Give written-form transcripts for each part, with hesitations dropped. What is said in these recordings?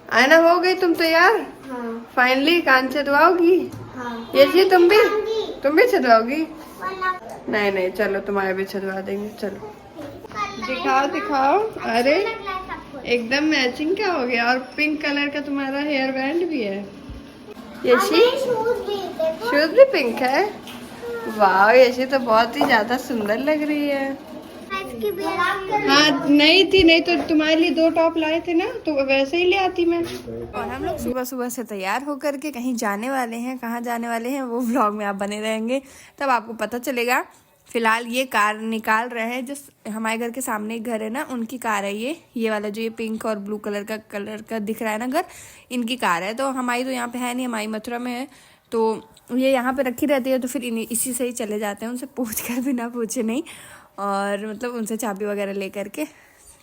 आयना हो गई तुम तैयार? हाँ। फाइनली कान छदवाओगी? हाँ। ये जी तुम भी छदवाओगी? नहीं नहीं, चलो तुम्हारे भी छदवा देंगे। चलो दिखाओ दिखाओ। अरे एकदम मैचिंग का हो गया, और पिंक कलर का तुम्हारा हेयर बैंड भी है। यशी शूज भी पिंक है। वाह, यशी तो बहुत ही ज्यादा सुंदर लग रही है। हाँ नहीं थी, नहीं तो तुम्हारे लिए 2 टॉप लाए थे ना, तो वैसे ही ले आती मैं। और हम लोग सुबह सुबह से तैयार होकर के कहीं जाने वाले हैं। कहाँ जाने वाले हैं वो व्लॉग में आप बने रहेंगे, तब आपको पता चलेगा। फिलहाल ये कार निकाल रहे हैं, जो हमारे घर के सामने एक घर है ना, उनकी कार है ये वाला जो ये पिंक और ब्लू कलर का दिख रहा है ना घर, इनकी कार है। तो हमारी तो यहाँ पे है नहीं, हमारी मथुरा में है, तो ये यहाँ पे रखी रहती है। तो फिर इसी से ही चले जाते हैं, उनसे पूछ कर भी ना पूछे नहीं, और मतलब उनसे चाबी वगैरह ले करके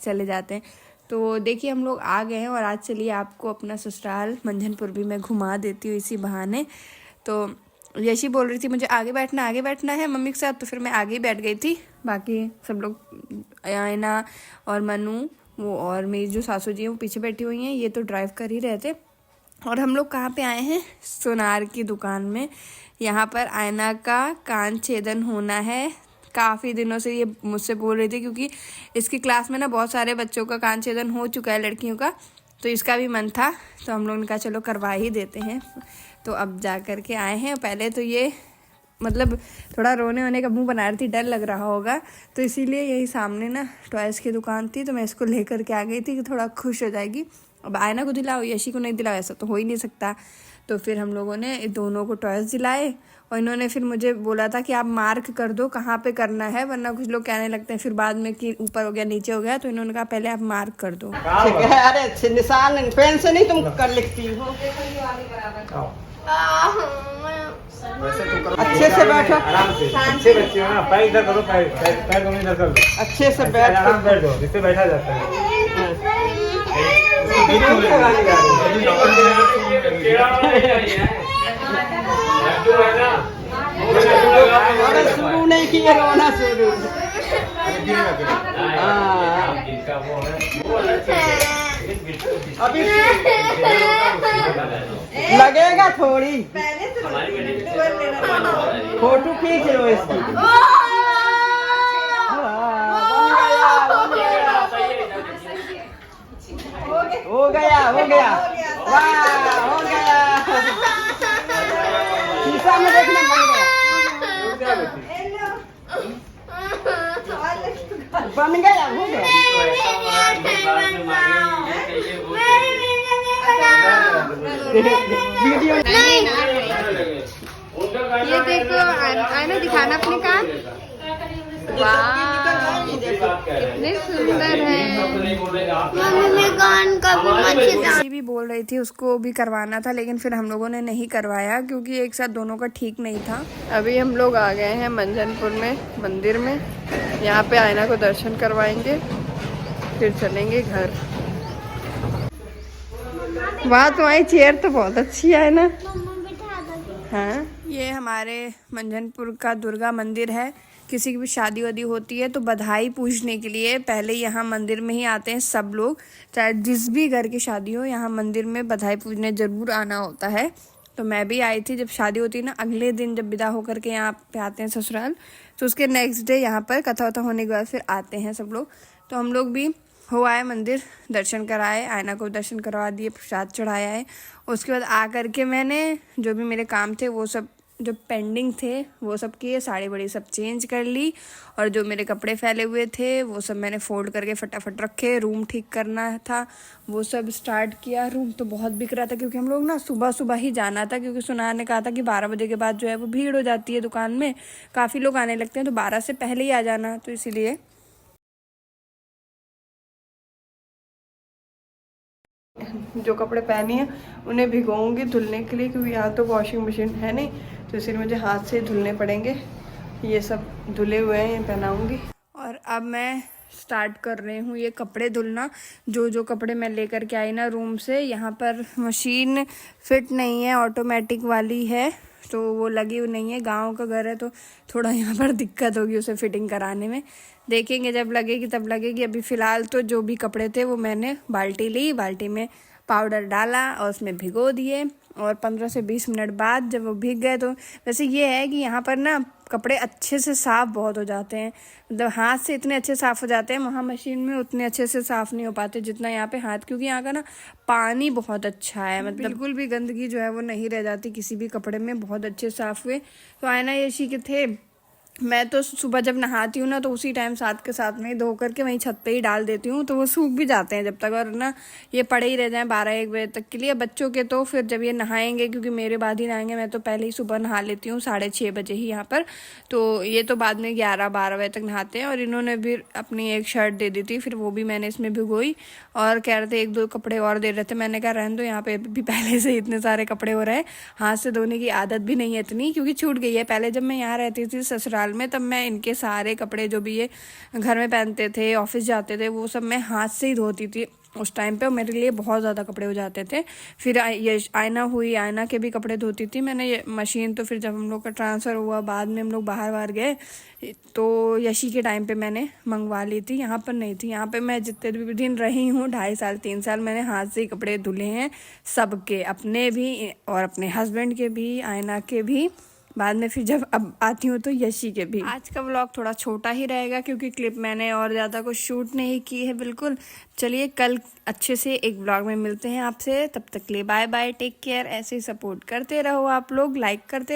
चले जाते हैं। तो देखिए हम लोग आ गए हैं, और आज चलिए आपको अपना ससुराल मंझनपुर भी मैं घुमा देती हूँ इसी बहाने। तो यशी बोल रही थी मुझे आगे बैठना है मम्मी के साथ, तो फिर मैं आगे ही बैठ गई थी। बाकी सब लोग आयना और मनु वो और मेरी जो सासू जी हैं वो पीछे बैठी हुई हैं, ये तो ड्राइव कर ही रहे थे। और हम लोग कहाँ पे आए हैं? सोनार की दुकान में। यहाँ पर आयना का कान छेदन होना है। काफ़ी दिनों से ये मुझसे बोल रही थी, क्योंकि इसकी क्लास में ना बहुत सारे बच्चों का कान छेदन हो चुका है, लड़कियों का, तो इसका भी मन था। तो हम लोगों ने कहा चलो करवा ही देते हैं। तो अब जा कर के आए हैं। पहले तो ये मतलब थोड़ा रोने वोने का मुंह बना रही थी, डर लग रहा होगा, तो इसीलिए यही सामने ना टॉयज़ की दुकान थी, तो मैं इसको लेकर के आ गई थी कि थोड़ा खुश हो जाएगी। अब आयना को दिलाओ, यशी को नहीं दिलाओ, ऐसा तो हो ही नहीं सकता। तो फिर हम लोगों ने दोनों को टॉयज़ दिलाए, और इन्होंने फिर मुझे बोला था कि आप मार्क कर दो कहाँ पे करना है, वरना कुछ लोग कहने लगते हैं फिर बाद में कि ऊपर हो गया नीचे हो गया। तो इन्होंने कहा पहले आप मार्क कर दो। ठीक है। अरे निशान पेन से नहीं तुम कर लिखती हो। अच्छे से बैठो, आराम से। अच्छे बच्चे हो ना, पैर इधर करो, पैर दोनों इधर कर दो। अच्छे से बैठ आराम बैठ दो, जिससे बैठा जाता है। शुरू नहीं किए, रोना शुरू। अभी लगेगा थोड़ी, फोटो खींच लो इसकी। हो गया वाह, हो गया। शीशा में देखना, बन गया हो गया। वीडियो ये देखो आयना दिखाना अपने कान। वाह कितने सुंदर है। मम्मी भी बोल रही थी उसको भी करवाना था, लेकिन फिर हम लोगों ने नहीं करवाया, क्योंकि एक साथ दोनों का ठीक नहीं था। अभी हम लोग आ गए हैं मंझनपुर में मंदिर में। यहाँ पे आयना को दर्शन करवाएंगे, फिर चलेंगे घर। वाह तुम्हारी चेयर तो बहुत अच्छी है ना। हाँ, ये हमारे मंझनपुर का दुर्गा मंदिर है। किसी की भी शादी वादी होती है तो बधाई पूछने के लिए पहले यहाँ मंदिर में ही आते हैं सब लोग। चाहे जिस भी घर की शादी हो, यहाँ मंदिर में बधाई पूछने ज़रूर आना होता है। तो मैं भी आई थी, जब शादी होती है ना, अगले दिन जब विदा होकर के यहाँ पे आते हैं ससुराल, तो उसके नेक्स्ट डे यहाँ पर कथा वथा होने के बाद फिर आते हैं सब लोग। तो हम लोग भी हो आए मंदिर, दर्शन कराए, आयना को दर्शन करवा दिए, प्रसाद चढ़ाया है। उसके बाद आ करके मैंने जो भी मेरे काम थे वो सब जो पेंडिंग थे वो सब किए, साड़ी बड़ी सब चेंज कर ली, और जो मेरे कपड़े फैले हुए थे वो सब मैंने फोल्ड करके फटाफट रखे। रूम ठीक करना था, वो सब स्टार्ट किया। रूम तो बहुत बिक रहा था, क्योंकि हम लोग ना सुबह सुबह ही जाना था, क्योंकि सुनार ने कहा था कि 12 बजे के बाद जो है वो भीड़ हो जाती है दुकान में, काफ़ी लोग आने लगते हैं, तो 12 से पहले ही आ जाना। तो इसीलिए जो कपड़े पहनी है उन्हें भिगोऊंगी धुलने के लिए, क्योंकि यहाँ तो वॉशिंग मशीन है नहीं, तो इसलिए मुझे हाथ से धुलने पड़ेंगे। ये सब धुले हुए हैं, ये पहनाऊंगी। और अब मैं स्टार्ट कर रही हूँ ये कपड़े धुलना। जो कपड़े मैं लेकर के आई ना रूम से, यहाँ पर मशीन फिट नहीं है, ऑटोमेटिक वाली है, तो वो लगी हुई नहीं है। गांव का घर है तो थोड़ा यहाँ पर दिक्कत होगी उसे फिटिंग कराने में। देखेंगे जब लगेगी तब लगेगी। अभी फ़िलहाल तो जो भी कपड़े थे वो मैंने बाल्टी ली, बाल्टी में पाउडर डाला और उसमें भिगो दिए, और 15 से 20 मिनट बाद जब वो भीग गए तो वैसे ये है कि यहाँ पर ना कपड़े अच्छे से साफ़ बहुत हो जाते हैं, मतलब हाथ से इतने अच्छे साफ़ हो जाते हैं, वहाँ मशीन में उतने अच्छे से साफ़ नहीं हो पाते जितना यहाँ पे हाथ, क्योंकि यहाँ का ना पानी बहुत अच्छा है, मतलब बिल्कुल भी गंदगी जो है वो नहीं रह जाती किसी भी कपड़े में, बहुत अच्छे साफ़ हुए। तो आयना यशी के थे, मैं तो सुबह जब नहाती हूँ ना तो उसी टाइम साथ के साथ में धो करके वहीं छत पे ही डाल देती हूँ, तो वो सूख भी जाते हैं जब तक, और ना ये पड़े ही रह जाएं 12-1 बजे तक के लिए। बच्चों के तो फिर जब ये नहाएंगे, क्योंकि मेरे बाद ही नहाएंगे, मैं तो पहले ही सुबह नहा लेती हूँ 6:30 बजे ही यहाँ पर, तो ये तो बाद में 11-12 बजे तक नहाते हैं। और इन्होंने भी अपनी एक शर्ट दे दी थी, फिर वो भी मैंने इसमें भिगोई, और कह रहे थे 1-2 कपड़े और दे रहे थे, मैंने कहा रहने दो, यहाँ पे भी पहले से इतने सारे कपड़े हो रहे हैं, हाथ से धोने की आदत भी नहीं है इतनी, क्योंकि छूट गई है। पहले जब मैं यहाँ रहती थी ससुराल में, तब मैं के सारे कपड़े जो भी ये घर में पहनते थे, ऑफिस जाते थे, वो सब मैं हाथ से ही धोती थी उस टाइम पे, मेरे लिए बहुत ज़्यादा कपड़े हो जाते थे। फिर ये आयना हुई, आयना के भी कपड़े धोती थी मैंने। ये मशीन तो फिर जब हम लोग का ट्रांसफ़र हुआ, बाद में हम लोग बाहर गए, तो यशी के टाइम पे मैंने मंगवा ली थी, यहाँ पर नहीं थी। यहाँ पे मैं जितने भी दिन रही हूँ, 2.5 साल 3 साल, मैंने हाथ से ही कपड़े धुले हैं सबके, अपने भी और अपने हस्बैंड के भी, आयना के भी, बाद में फिर जब अब आती हूँ तो यशी के भी। आज का व्लॉग थोड़ा छोटा ही रहेगा क्योंकि क्लिप मैंने और ज़्यादा कुछ शूट नहीं की है बिल्कुल। चलिए कल अच्छे से एक व्लॉग में मिलते हैं आपसे, तब तक के लिए बाय बाय, टेक केयर। ऐसे ही सपोर्ट करते रहो आप लोग, लाइक करते